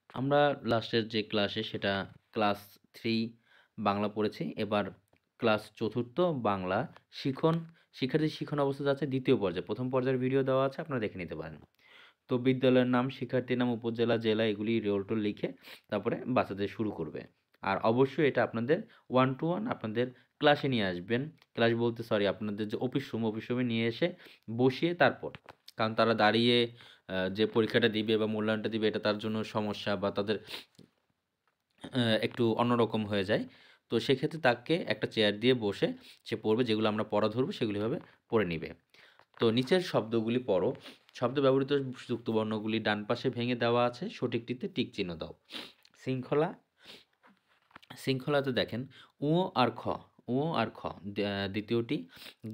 আমরা লাস্টের যে ক্লাসে সেটা ক্লাস 3 বাংলা পড়েছি। এবার ক্লাস 4র্থ বাংলা শিখন, শিক্ষার্থীর শিখন অবস্থা যাচ্ছে ২য় পর্যায়ে। ১ম পর্যায়ের ভিডিও দেওয়া আছে, আপনারা দেখে নিতে পারেন। তো বিদ্যালয়ের নাম, শিক্ষার্থীর নাম, উপজেলা, জেলা এগুলি রোল-টোল লিখে তারপরে বাচ্চাদের শুরু করবে। আর অবশ্যই এটা আপনাদের 1 to 1 আপনাদের ক্লাসে নিয়ে আসবেন। ক্লাস বলতে সরি আপনাদের যে অফিস রুম, অফিস রুমে নিয়ে এসে বসিয়ে তারপর। কারণ তারা দাঁড়িয়ে যে পরীক্ষাটা দিবে বা মূল্যায়নটা দিবে এটা তার জন্য সমস্যা বা তাদের একটু অন্যরকম হয়ে যায়। তো সেক্ষেত্রে তাকে একটা চেয়ার দিয়ে বসে সে পড়বে, যেগুলো আমরা পড়া ধরবো সেগুলো এভাবে পড়ে নিবে। তো নিচের শব্দগুলি পড়ো। শব্দ ব্যবহৃত যুক্তবর্ণগুলি ডান পাশে ভেঙে দেওয়া আছে, সঠিকটিতে টিক চিহ্ন দাও। শৃঙ্খলা, শৃঙ্খলাতে দেখেন উ আর খ, উ আর খ। দ্বিতীয়টি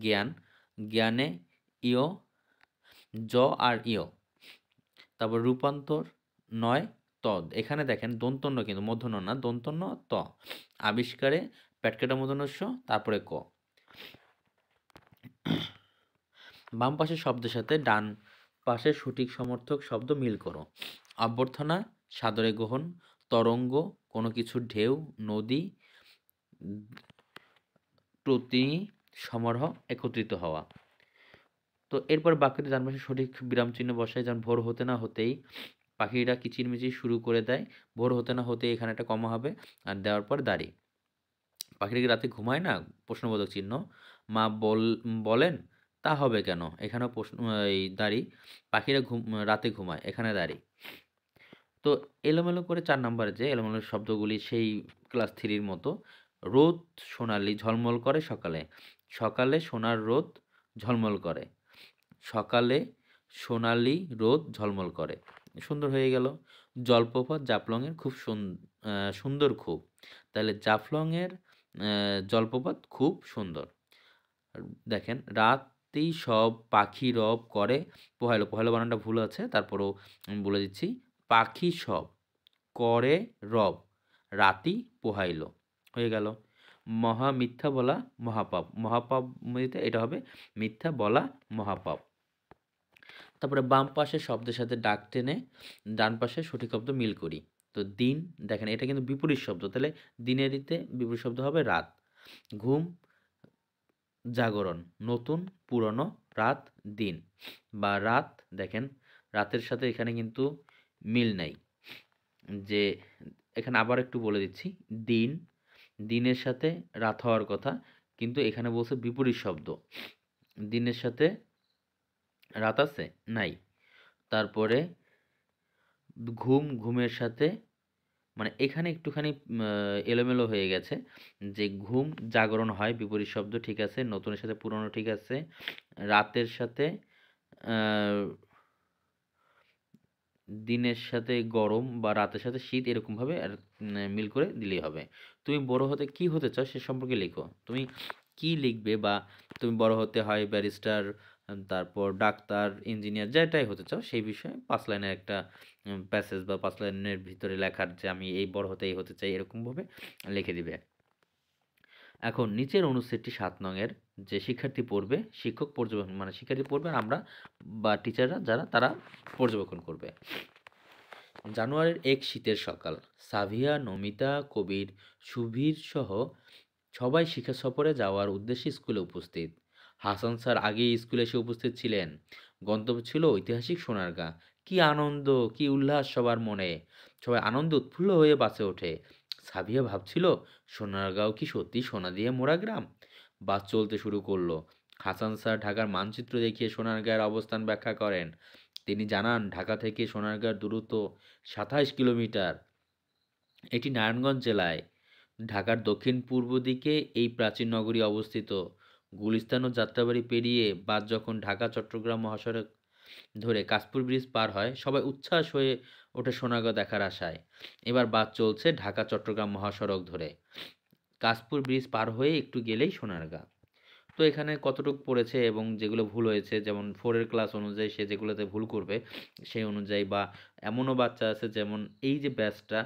জ্ঞান, জ্ঞানে ইয়, জ আর ইয়। তারপর রূপান্তর নয় তদ। এখানে দেখেন দন্তন্য কিন্তু মূর্ধন্য না, দন্তন্য ত। আবিষ্কারে পেটকাটা মূর্ধন্যস্ব তারপরে ক। বাম পাশের শব্দের সাথে ডান পাশের সঠিক সমর্থক শব্দ মিল করো। অভ্যর্থনা সাদরে গ্রহণ, তরঙ্গ কোনো কিছুর ঢেউ, নদী প্রতি সমারোহ একত্রিত হওয়া। তো এরপর বাক্যটি ডান পাশে সঠিক বিরাম চিহ্ন বসায়, যেমন ভোর হতে না হতেই পাখিরা কিচিরমিচির শুরু করে দেয়। ভোর হতে না হতেই এখানে একটা কমা হবে আর দেওয়ার পর দাঁড়ি। পাখিরা কি রাতে ঘুমায় না? প্রশ্নবোধক চিহ্ন। মা বলেন তা হবে কেন? এখানেও প্রশ্ন, এই দাঁড়ি। পাখিরা রাতে ঘুমায়, এখানে দাঁড়ি। তো এলোমেলো করে ৪ নাম্বারে যে এলোমেলো শব্দগুলি সেই ক্লাস 3 র মতো। রোদ সোনালি ঝলমল করে সকালে। সকালে সোনার রোদ ঝলমল করে। সকালে সোনালি রোদ ঝলমল করে। সুন্দর হয়ে গেল। জলপ্রপাত জাফলংয়ের খুব সুন্দর খুব। তাহলে জাফলংয়ের জলপ্রপাত খুব সুন্দর। দেখেন রাতেই সব পাখি রব করে পোহাইলো। পোহাইলো বানানটা ভুল আছে, তারপরেও আমি বলে দিচ্ছি। পাখি সব করে রব রাতি পোহাইলো। হয়ে গেল। মহা মিথ্যা বলা মহাপাপ। মহাপাপ বলতে এটা হবে মিথ্যা বলা মহাপাপ। তারপরে বাম পাশের শব্দের সাথে ডাক টেনে ডান পাশে সঠিক শব্দ মিল করি। তো দিন, দেখেন এটা কিন্তু বিপরীত শব্দ, তাহলে দিনেরিতে বিপরীত শব্দ হবে রাত। ঘুম জাগরণ, নতুন পুরনো, রাত দিন বা রাত। দেখেন রাতের সাথে এখানে কিন্তু মিল নাই, যে এখানে আবার একটু বলে দিচ্ছি। দিন, দিনের সাথে রাত হওয়ার কথা, কিন্তু এখানে বলছে বিপরীত শব্দ। দিনের সাথে রাত আছে? নাই। তারপরে ঘুম, ঘুমের সাথে মানে এখানে একটুখানি এলোমেলো হয়ে গেছে, যে ঘুম জাগরণ হয় বিপরীত শব্দ, ঠিক আছে। নতুনের সাথে পুরনো, ঠিক আছে। রাতের সাথে দিনের সাথে গরম বা রাতের সাথে শীত, এরকমভাবে আর মিল করে দিলেই হবে। তুমি বড় হতে কি হতে চাও সে সম্পর্কে লিখো। তুমি কি লিখবে, বা তুমি বড় হতে হয় ব্যারিস্টার, তারপর ডাক্তার, ইঞ্জিনিয়ার, যেটাই হতে চাও সেই বিষয়ে ৫ লাইনের একটা প্যাসেজ বা ৫ লাইনের ভিতরে লেখার, যে আমি এই বড় হতে এই হতে চাই, এরকমভাবে লিখে দিবে। এখন নিচের অনুচ্ছেদটি ৭ নংয়ের যে শিক্ষার্থী পড়বে, শিক্ষক পর্যবেক্ষণ মানে শিক্ষার্থী পড়বে আর আমরা বা টিচাররা যারা তারা পর্যবেক্ষণ করবে। জানুয়ারির এক শীতের সকাল। সাভিয়া, নমিতা, কবির, সুবীর সহ সবাই শিক্ষা সফরে যাওয়ার উদ্দেশ্যে স্কুলে উপস্থিত। হাসান স্যার আগেই স্কুলে এসে উপস্থিত ছিলেন। গন্তব্য ছিল ঐতিহাসিক সোনারগাঁ। কী আনন্দ, কী উল্লাস সবার মনে! সবাই আনন্দে উৎফুল্ল হয়ে বাসে ওঠে। সাভিয়া ভাবছিল, সোনারগাঁও কি সত্যি সোনা দিয়ে মোড়া গ্রাম? বাস চলতে শুরু করলো। হাসান স্যার ঢাকার মানচিত্র দেখিয়ে সোনারগাঁয়ের অবস্থান ব্যাখ্যা করেন। তিনি জানান, ঢাকা থেকে সোনারগাঁর দূরত্ব ২৭ কিলোমিটার। এটি নারায়ণগঞ্জ জেলায়। ঢাকার দক্ষিণ-পূর্ব দিকে এই প্রাচীন নগরী অবস্থিত। গুলিস্তান ও যাত্রাবাড়ি পেরিয়ে বাস যখন ঢাকা-চট্টগ্রাম মহাসড়ক ধরে কাশপুর ব্রিজ পার হয়, সবাই উচ্ছ্বাস হয়ে ওঠে সোনারগাঁও দেখার আশায়। এবার বাস চলছে ঢাকা-চট্টগ্রাম মহাসড়ক ধরে। কাশপুর ব্রিজ পার হয়ে একটু গেলেই সোনারগাঁ। তো এখানে কতটুকু পড়েছে এবং যেগুলো ভুল হয়েছে, যেমন 4 এর ক্লাস অনুযায়ী সে যেগুলোতে ভুল করবে সেই অনুযায়ী, বা এমনও বাচ্চা আছে যেমন এই যে ব্যাচটা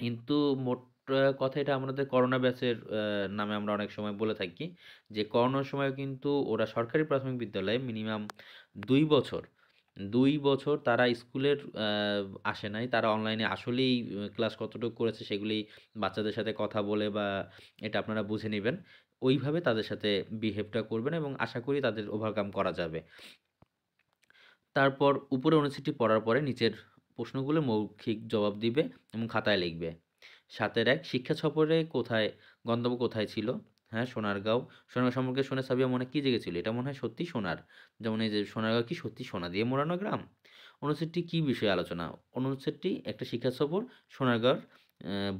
কিন্তু মোট কথা এটা আমাদের করোনা ব্যাচের নামে আমরা অনেক সময় বলে থাকি, যে করোনার সময় কিন্তু ওরা সরকারি প্রাথমিক বিদ্যালয়ে মিনিমাম ২ বছর ২ বছর তারা স্কুলের আসে নাই। তারা অনলাইনে আসলেই ক্লাস কতটুকু করেছে সেগুলি বাচ্চাদের সাথে কথা বলে বা এটা আপনারা বুঝে নিবেন। ওইভাবে তাদের সাথে বিহেভটা করবেন এবং আশা করি তাদের ওভারকাম করা যাবে। তারপর উপরে অনুচ্ছেদটি পড়ার পরে নিচের প্রশ্নগুলোর মৌখিক জবাব দিবে এবং খাতায় লিখবে। ৭ এর ১ শিক্ষা সফরে গন্তব্য কোথায় ছিল? হ্যাঁ, সোনারগাঁও। সোনারগাঁও সম্পর্কে শুনে সাবিয়া মনে কি জেগেছিল? এটা মনে হয় সত্যিই সোনার। যেমন এই যে সোনারগাঁও কি সত্যি সোনা দিয়ে মোড়ানো গ্রাম? অনুচ্ছেদটি কী বিষয়ে আলোচনা? অনুচ্ছেদটি একটা শিক্ষা সফর সোনারগাঁওর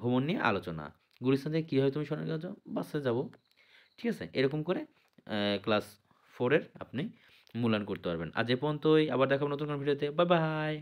ভ্রমণ নিয়ে আলোচনা। গুলিস্তান থেকে কীভাবে তুমি সোনারগাঁও যাও? বাসে যাবো। ঠিক আছে? এরকম করে ক্লাস 4 এর আপনি মূল্যায়ন করতে পারবেন। আজ এ পর্যন্তই। আবার দেখা হবে নতুন কোনো ভিডিওতে। Bye, by.